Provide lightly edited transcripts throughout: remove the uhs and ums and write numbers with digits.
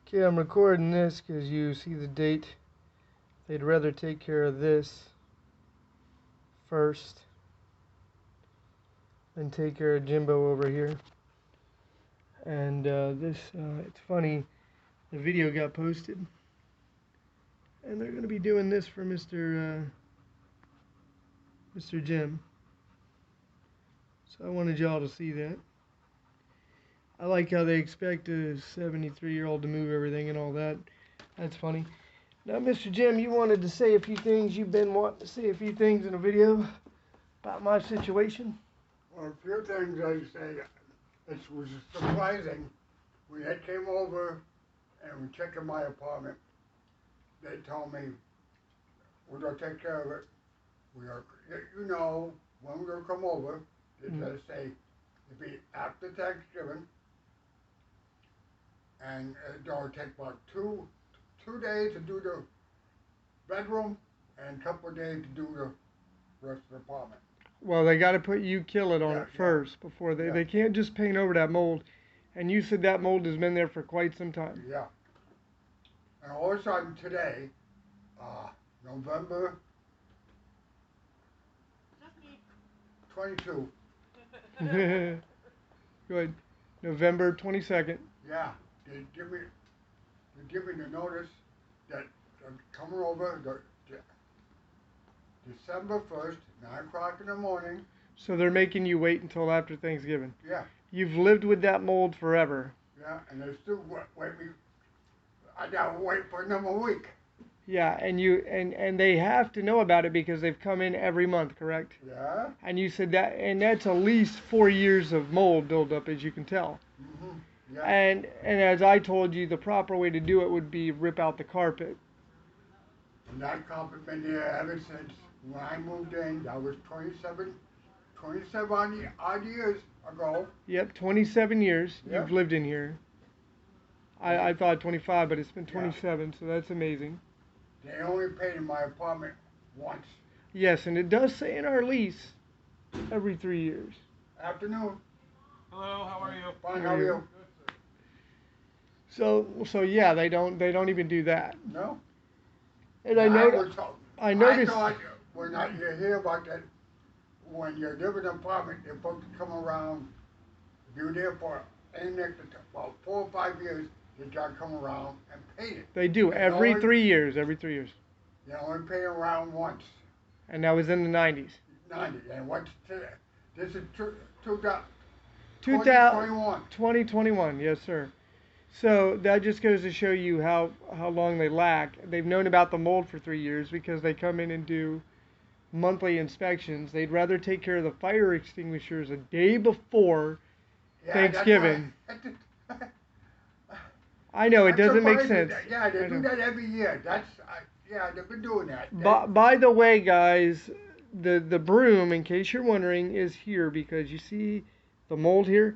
Okay, I'm recording this because you see the date. They'd rather take care of this first than take care of Jimbo over here. And it's funny, the video got posted. And they're going to be doing this for Mr. Jim. So I wanted y'all to see that. I like how they expect a 73-year-old to move everything and all that. That's funny. Now, Mr. Jim, you wanted to say a few things. You've been wanting to say a few things in a video about my situation. Well, a few things I say. It was surprising when they came over and we checked in my apartment. They told me we're gonna take care of it. We are, you know, when we're gonna come over. They just say it'd be after Thanksgiving, and it'll take about two days to do the bedroom and a couple of days to do the rest of the apartment. Well, they got to put kill it on it first before they can't just paint over that mold. And you said that mold has been there for quite some time. Yeah. And all of a sudden today, November 22. Good. November 22nd. Yeah, they give me the notice that they're coming over December 1st, 9 o'clock in the morning. So they're making you wait until after Thanksgiving. Yeah. You've lived with that mold forever. Yeah, and they still wait me. I gotta wait for another week. Yeah, and they have to know about it because they've come in every month, correct? Yeah. And you said that, and that's at least 4 years of mold buildup, as you can tell. Mm-hmm. Yeah. And as I told you, the proper way to do it would be rip out the carpet. And that carpet been there ever since when I moved in. That was 27 odd years ago. Yep, 27 years Yep. you've lived in here. I thought 25, but it's been 27, so that's amazing. They only painted my apartment once. Yes, and it does say in our lease every 3 years. Afternoon. Hello, how are you? Fine, how are you? So yeah, they don't even do that. No. And I noticed. I thought when you hear about that, when you live in an apartment, they're supposed to come around. If you're there for about 4 or 5 years, they gotta come around and paint it. They do every 3 years. Every 3 years. They only paint around once. And that was in the 90s. 90. And what's today? This is 2021. 2021, yes, sir. So that just goes to show you how long they lack. They've known about the mold for 3 years because they come in and do monthly inspections. They'd rather take care of the fire extinguishers a day before Thanksgiving. I know, it doesn't make sense. Yeah, they do that every year. They've been doing that. By the way, guys, the broom, in case you're wondering, is here because you see the mold here.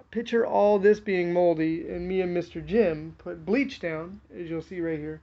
Picture all this being moldy, and me and Mr. Jim put bleach down, as you'll see right here,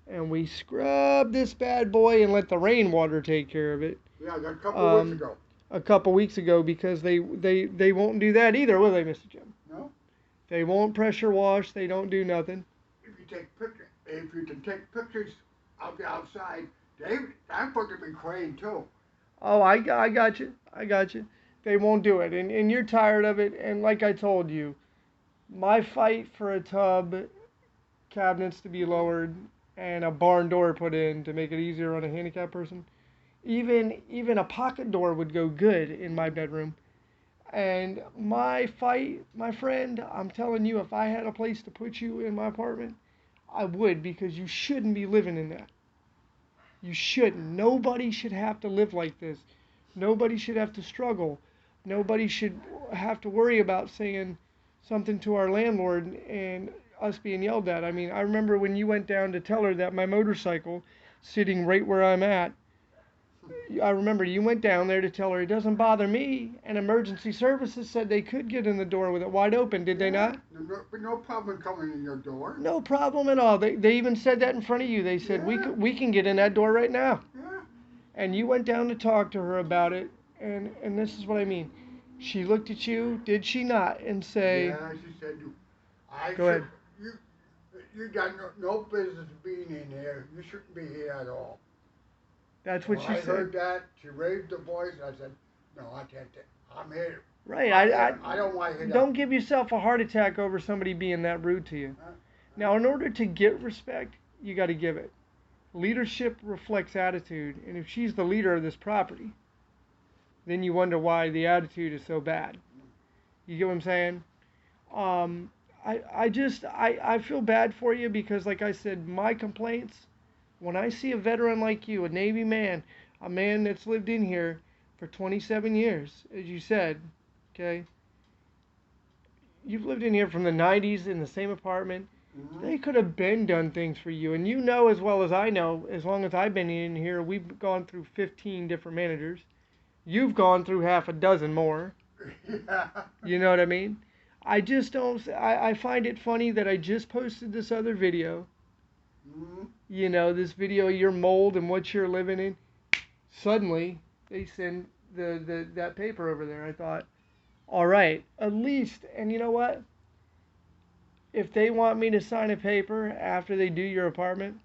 and we scrub this bad boy and let the rainwater take care of it. Yeah, a couple weeks ago. A couple weeks ago, because they won't do that either, will they, Mr. Jim? No. They won't pressure wash. They don't do nothing. If you can take pictures of the outside, I'm supposed to be clean too. Oh, I got you. I got you. They won't do it, and you're tired of it. And like I told you, my fight for a tub, cabinets to be lowered, and a barn door put in to make it easier on a handicapped person. Even a pocket door would go good in my bedroom. And my fight, my friend, I'm telling you, if I had a place to put you in my apartment, I would, because you shouldn't be living in that. You shouldn't. Nobody should have to live like this. Nobody should have to struggle. Nobody should have to worry about saying something to our landlord and us being yelled at. I mean, I remember when you went down to tell her that my motorcycle sitting right where I'm at, I remember you went down there to tell her it doesn't bother me, and emergency services said they could get in the door with it wide open, did they not? No problem coming in your door. No problem at all. They even said that in front of you. They said, we can get in that door right now. Yeah. And you went down to talk to her about it, and this is what I mean. She looked at you, did she not, and say... Yeah, she said, Go ahead. You got no business being in here. You shouldn't be here at all. That's When what she I said. heard that, she raised her voice. I said, no, I can't. I'm here. Right. I don't want to hit Don't up. give yourself a heart attack over somebody being that rude to you. Now, in order to get respect, you got to give it. Leadership reflects attitude, and if she's the leader of this property, then you wonder why the attitude is so bad. You get what I'm saying? Um, I feel bad for you because, like I said, my complaints, when I see a veteran like you, a Navy man, a man that's lived in here for 27 years, as you said, okay, you've lived in here from the 90s in the same apartment. Mm-hmm. They could have been done things for you. And you know as well as I know, as long as I've been in here, we've gone through 15 different managers. You've gone through half a dozen more. Yeah. You know what I mean? I just don't. I find it funny that I just posted this other video. Mm-hmm. You know, this video of your mold and what you're living in. Suddenly, they send that paper over there. I thought, all right, at least. And you know what? If they want me to sign a paper after they do your apartment,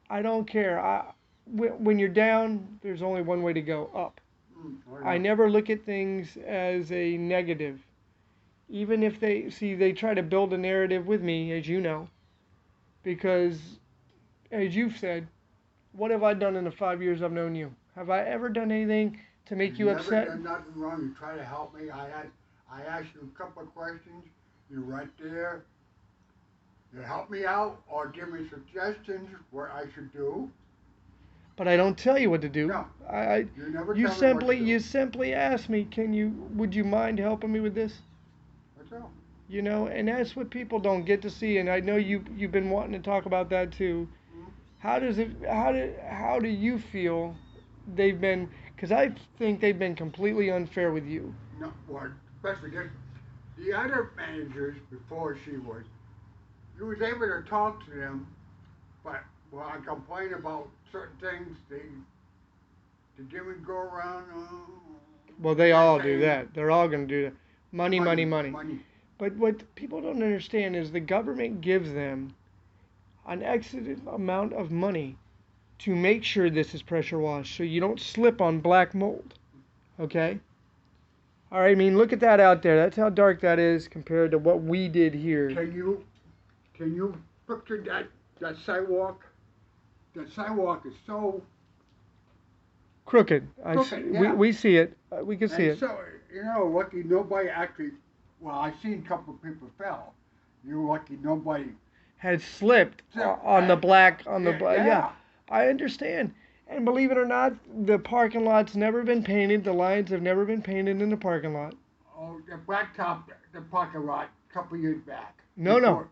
I don't care. When you're down, there's only one way to go, up. I never look at things as a negative. Even if they try to build a narrative with me, as you know, because, as you've said, what have I done in the 5 years I've known you? Have I ever done anything to make you Never upset? done nothing wrong. You try to help me. I asked you a couple of questions. You right there. You help me out or give me suggestions what I should do. But I don't tell you what to do. No, I you never you tell me what simply to do. you simply ask me, would you mind helping me with this? That's all. You know, and that's what people don't get to see. And I know you've been wanting to talk about that too. Mm-hmm. How do you feel they've been? Because I think they've been completely unfair with you. No, well, especially this. The other managers before she was, you was able to talk to them, but when I complain about certain things, they give me go around. Well, they Like all do saying, that. They're all going to do that. Money, money, money. money. But what people don't understand is the government gives them an excellent amount of money to make sure this is pressure washed so you don't slip on black mold. Okay? All right, I mean, look at that out there. That's how dark that is compared to what we did here. Can you picture that sidewalk? That sidewalk is so Crooked. crooked. Yeah. We see it. We can see And it. so, lucky nobody actually, well, I seen a couple of people fell. You're lucky nobody. Had slipped on the black, on the black. Yeah, I understand. And believe it or not, the parking lot's never been painted. The lines have never been painted in the parking lot. Oh, the blacktop, the parking lot, a couple of years back. No, no. Before.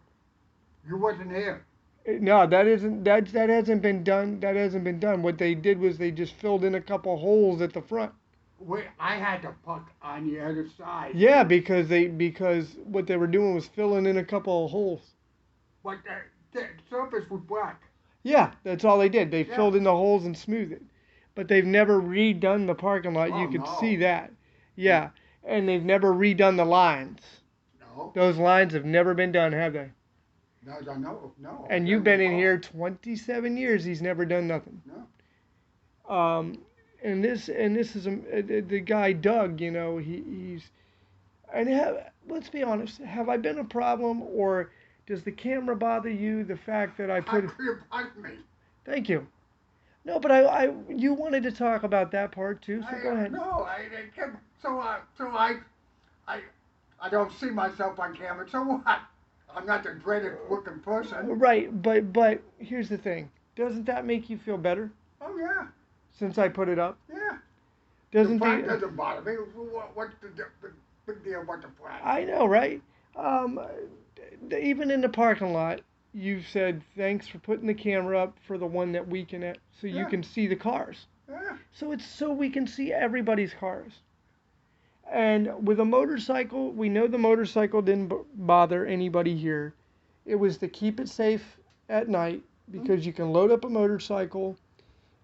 You wasn't here. No, that hasn't been done. That hasn't been done. What they did was they just filled in a couple holes at the front. I had to park on the other side. Yeah, because what they were doing was filling in a couple of holes. But the surface was black. Yeah, that's all they did. They Yeah. filled in the holes and smoothed it. But they've never redone the parking lot. Oh, You could no. see that. Yeah, and they've never redone the lines. No. Those lines have never been done, have they? No. And you've been in here 27 years. He's never done nothing. No. And this is the guy Doug. You know, he's let's be honest. Have I been a problem, or does the camera bother you? The fact that I put. You punched me. Thank you. No, but you wanted to talk about that part too, so go ahead. No, I don't see myself on camera. So what? I'm not the dreaded looking person. Right, but here's the thing. Doesn't that make you feel better Oh yeah, since I put it up? yeah. Doesn't The flag the doesn't bother me. What's the big deal about the flag? I know, right? Even in the parking lot, you've said thanks for putting the camera up for the one that we can so you Yeah. can see the cars. Yeah. So it's so we can see everybody's cars. And with a motorcycle, we know the motorcycle didn't bother anybody here. It was to keep it safe at night because you can load up a motorcycle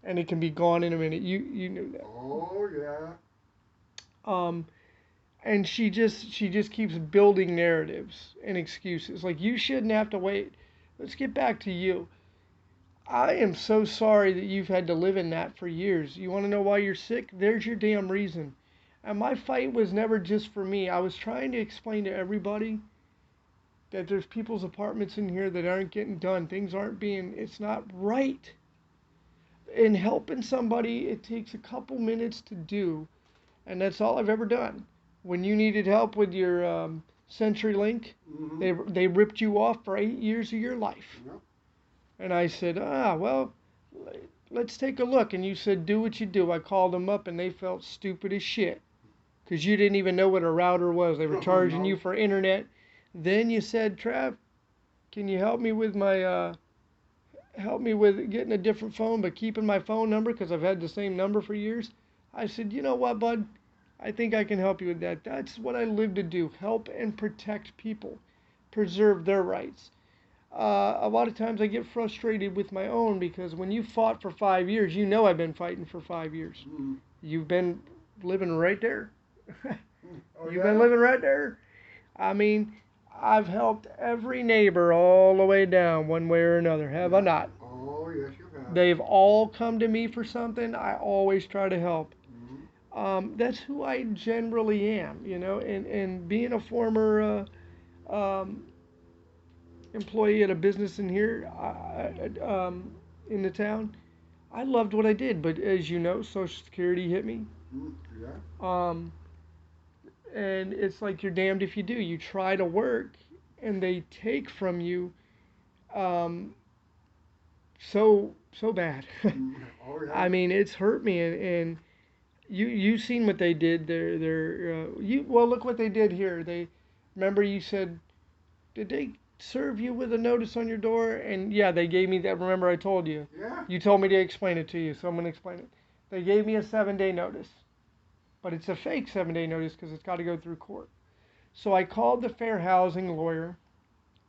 and it can be gone in a minute. You knew that. Oh yeah. And she just keeps building narratives and excuses. Like you shouldn't have to wait. let's get back to you. I am so sorry that you've had to live in that for years. You want to know why you're sick? There's your damn reason. And my fight was never just for me. I was trying to explain to everybody that there's people's apartments in here that aren't getting done. Things aren't being, it's not right. In helping somebody, it takes a couple minutes to do. And that's all I've ever done. When you needed help with your CenturyLink, they ripped you off for 8 years of your life. Yep. And I said, well, let's take a look. And you said, do what you do. I called them up and they felt stupid as shit because you didn't even know what a router was. They were charging No. you for internet. Then you said, Trav, can you help me with getting a different phone but keeping my phone number because I've had the same number for years? I said, you know what, bud? I think I can help you with that. That's what I live to do, help and protect people, preserve their rights. A lot of times I get frustrated with my own because when you fought for 5 years, you know I've been fighting for 5 years. You've been living right there. Oh, You've been living right there. I mean, I've helped every neighbor all the way down one way or another, have I not? Oh, yes, you have. They've all come to me for something. I always try to help. That's who I generally am, you know, and being a former employee at a business in here, in the town, I loved what I did, but as you know, Social Security hit me. Yeah. Um, and it's like you're damned if you do. You try to work, and they take from you um, so bad. Oh, yeah. I mean, it's hurt me, and you seen what they did. Well, look what they did here. They remember you said, did they serve you with a notice on your door? And yeah, they gave me that. Remember I told you. Yeah. You told me to explain it to you, so I'm gonna explain it. They gave me a 7-day notice, but it's a fake 7-day notice because it's got to go through court. So I called the fair housing lawyer,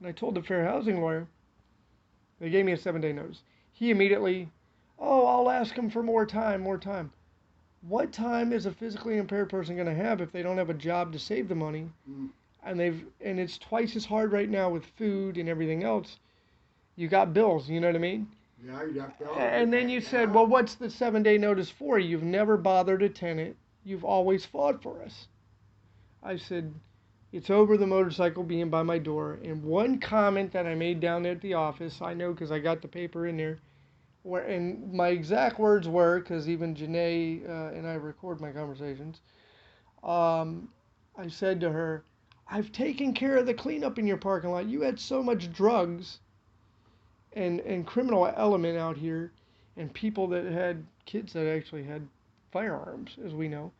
and I told the fair housing lawyer. They gave me a 7-day notice. He immediately, oh, I'll ask him for more time, more time. What time is a physically impaired person going to have if they don't have a job to save the money? And it's twice as hard right now with food and everything else. You got bills, you know what I mean? Yeah, you have to. And then you said, well, what's the 7-day notice for? You've never bothered a tenant. You've always fought for us. I said, it's over the motorcycle being by my door. And one comment that I made down there at the office, I know because I got the paper in there, and my exact words were, because even Janae and I record my conversations, I said to her, I've taken care of the cleanup in your parking lot. You had so much drugs and criminal element out here and people that had kids that actually had firearms, as we know.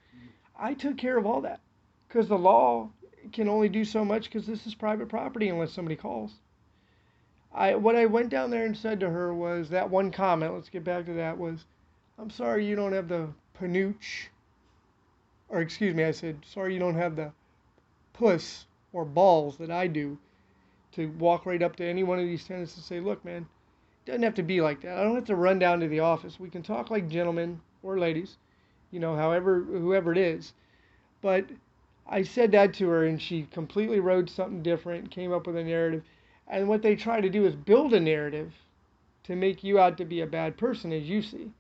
I took care of all that because the law can only do so much because this is private property unless somebody calls. What I went down there and said to her was that one comment, let's get back to that, was, I'm sorry you don't have the panooch, or excuse me, I said, sorry you don't have the puss or balls that I do to walk right up to any one of these tenants and say, look, man, it doesn't have to be like that. I don't have to run down to the office. We can talk like gentlemen or ladies, you know, whoever it is. But I said that to her, and she completely wrote something different, came up with a narrative. And what they try to do is build a narrative to make you out to be a bad person, as you see.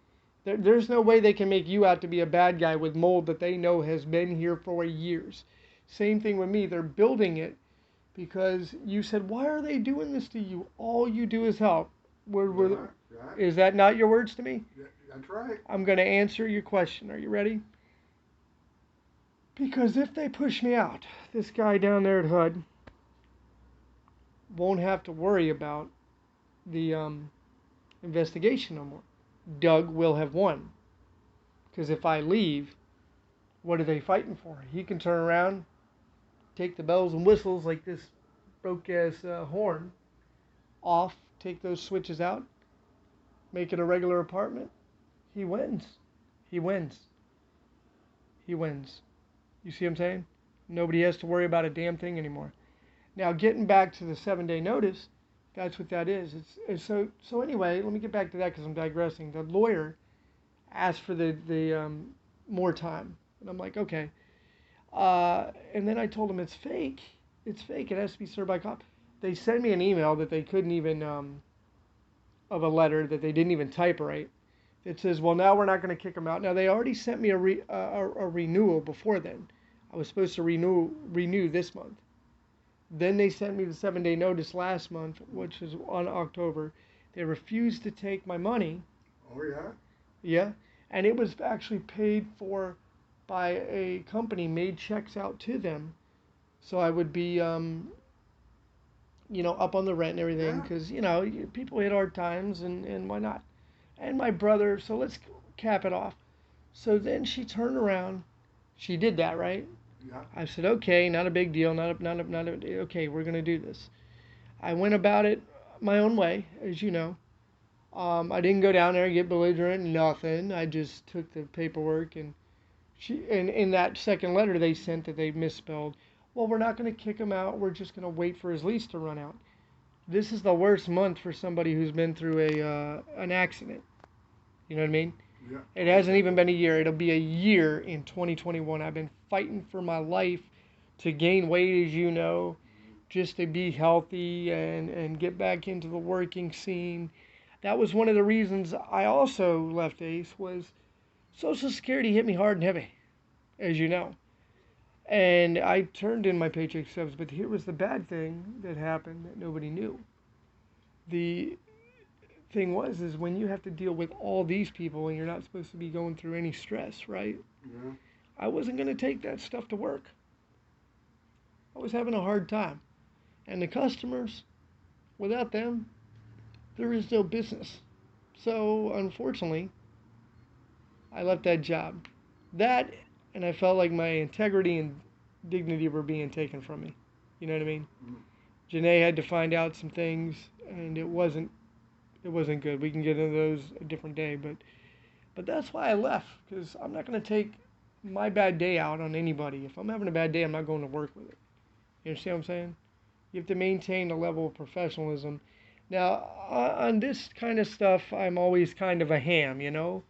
There's no way they can make you out to be a bad guy with mold that they know has been here for years. Same thing with me. They're building it because you said, why are they doing this to you? All you do is help. Yeah. Is that not your words to me? That's right. I'm going to answer your question. Are you ready? Because if they push me out, this guy down there at HUD won't have to worry about the investigation no more. Doug will have won. Because if I leave, what are they fighting for? He can turn around, take the bells and whistles like this broke-ass horn off, take those switches out, make it a regular apartment. He wins. He wins. He wins. You see what I'm saying? Nobody has to worry about a damn thing anymore. Now, getting back to the 7-day notice, that's what that is. It's so anyway, let me get back to that because I'm digressing. The lawyer asked for the more time. And I'm like, okay. And then I told him it's fake. It's fake. It has to be served by cop. they sent me an email that they couldn't even of a letter that they didn't even type right. It says, well, now we're not going to kick them out. Now they already sent me a renewal before then. I was supposed to renew this month. Then they sent me the 7-day notice last month, which is on October. They refused to take my money. Oh, yeah? Yeah, and it was actually paid for by a company, made checks out to them, so I would be, up on the rent and everything, Yeah. because people hit hard times, and why not? And my brother, so let's cap it off. So then she turned around, she did that, right? Yeah. I said, okay, not a big deal, okay, we're gonna do this. I went about it my own way, as you know. I didn't go down there and get belligerent, nothing. I just took the paperwork, and in that second letter they sent that they misspelled. Well, we're not going to kick him out. We're just going to wait for his lease to run out. This is the worst month for somebody who's been through an accident. You know what I mean? Yeah. It hasn't even been a year. It'll be a year in 2021. I've been fighting for my life to gain weight, as you know, just to be healthy and get back into the working scene. That was one of the reasons I also left Ace, was Social Security hit me hard and heavy, as you know. And I turned in my paycheck stubs, but here was the bad thing that happened that nobody knew. The thing is when you have to deal with all these people and you're not supposed to be going through any stress, right? Yeah. I wasn't going to take that stuff to work. I was having a hard time. And the customers, without them, there is no business. So, unfortunately, I left that job. That, and I felt like my integrity and dignity were being taken from me. You know what I mean? Mm. Janae had to find out some things, and it wasn't good. We can get into those a different day, but that's why I left, because I'm not going to take my bad day out on anybody. If I'm having a bad day, I'm not going to work with it. You understand what I'm saying? You have to maintain a level of professionalism. Now, on this kind of stuff, I'm always kind of a ham, you know?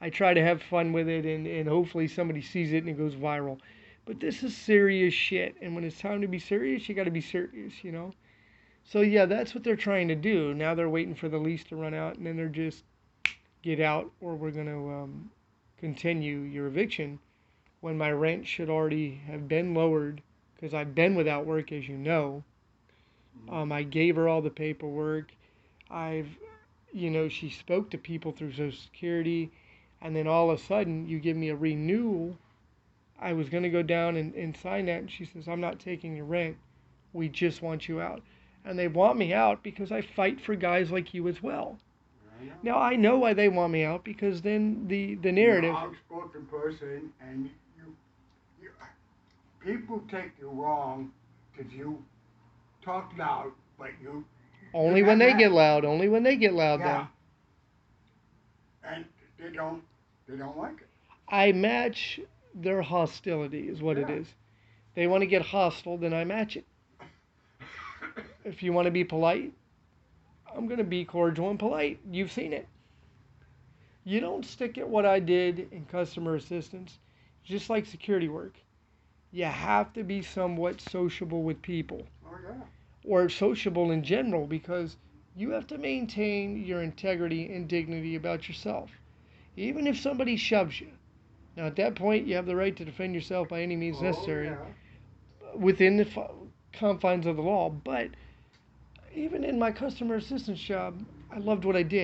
I try to have fun with it, and hopefully somebody sees it and it goes viral. But this is serious shit, and when it's time to be serious, you got to be serious, you know? So, yeah, that's what they're trying to do. Now they're waiting for the lease to run out, and then they're just, get out, or we're going to continue your eviction, when my rent should already have been lowered, because I've been without work, as you know. I gave her all the paperwork. She spoke to people through Social Security, and then all of a sudden, you give me a renewal. I was going to go down and sign that, and she says, I'm not taking your rent. We just want you out. And they want me out because I fight for guys like you as well. Now, I know why they want me out, because then the narrative... You're an outspoken person, and you people take you wrong because you talk loud, but you... Only when they get loud. Only when they get loud, Yeah. though. And they don't like it. I match their hostility, is what it Yeah. is. They want to get hostile, then I match it. If you want to be polite, I'm going to be cordial and polite. You've seen it. You don't stick at what I did in customer assistance, just like security work. You have to be somewhat sociable with people, Oh, yeah. or sociable in general, because you have to maintain your integrity and dignity about yourself, even if somebody shoves you. Now, at that point, you have the right to defend yourself by any means necessary, within the confines of the law. But even in my customer assistance job, I loved what I did.